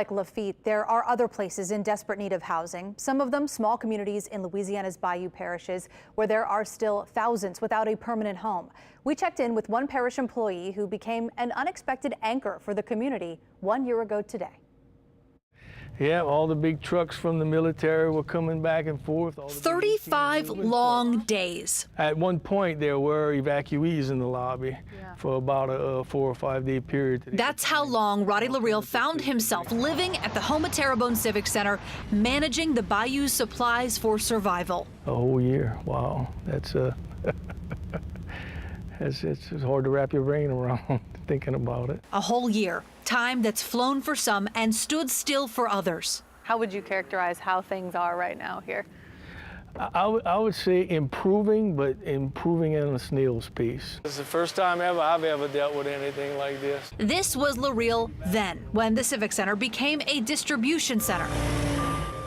Like Lafitte, there are other places in desperate need of housing, some of them small communities in Louisiana's bayou parishes where there are still thousands without a permanent home. We checked in with one parish employee who became an unexpected anchor for the community 1 year ago today. Yeah, all the big trucks from the military were coming back and forth. 35 long days. At one point, there were evacuees in the lobby for about a 4 or 5 day period. That's how long Roddy Lerille found himself living at the Houma-Terrebonne Civic Center, managing the bayou's supplies for survival. A whole year, wow. That's it's hard to wrap your brain around thinking about it. A whole year, time that's flown for some and stood still for others. How would you characterize how things are right now here? I would say improving, but improving at a snail's pace. It's the first time I've ever dealt with anything like this. This was Lerille then, when the Civic Center became a distribution center.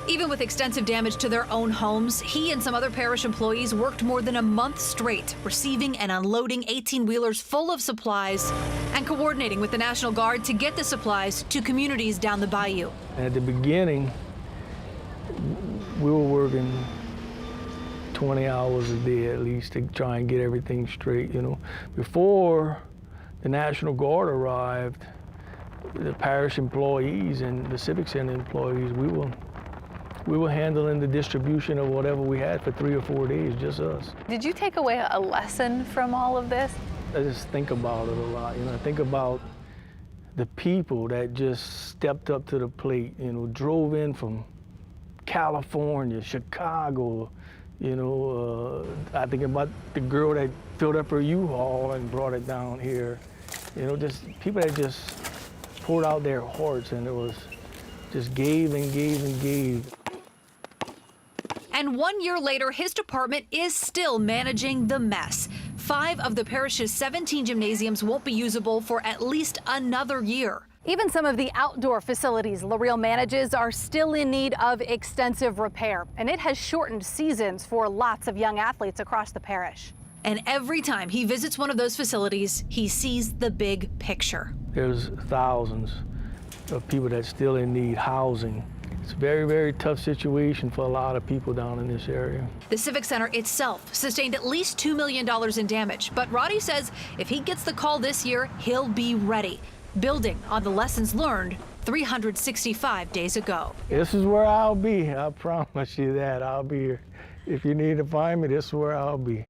Even with extensive damage to their own homes, he and some other parish employees worked more than a month straight, receiving and unloading 18-wheelers full of supplies and coordinating with the National Guard to get the supplies to communities down the bayou. At the beginning, we were working 20 hours a day at least to try and get everything straight, you know. Before the National Guard arrived, the parish employees and the Civic Center employees, we were handling the distribution of whatever we had for 3 or 4 days, just us. Did you take away a lesson from all of this? I just think about it a lot, you know. I think about the people that just stepped up to the plate, you know, drove in from California, Chicago, you know. I think about the girl that filled up her U-Haul and brought it down here. You know, just people that just poured out their hearts, and it was just gave and gave and gave. And 1 year later, his department is still managing the mess. 5 of the parish's 17 gymnasiums won't be usable for at least another year. Even some of the outdoor facilities Lerille manages are still in need of extensive repair, and it has shortened seasons for lots of young athletes across the parish. And every time he visits one of those facilities, he sees the big picture. There's thousands of people that still in need housing. It's a very, very tough situation for a lot of people down in this area. The Civic Center itself sustained at least $2 million in damage, but Roddy says if he gets the call this year, he'll be ready, building on the lessons learned 365 days ago. This is where I'll be. I promise you that. I'll be here. If you need to find me, this is where I'll be.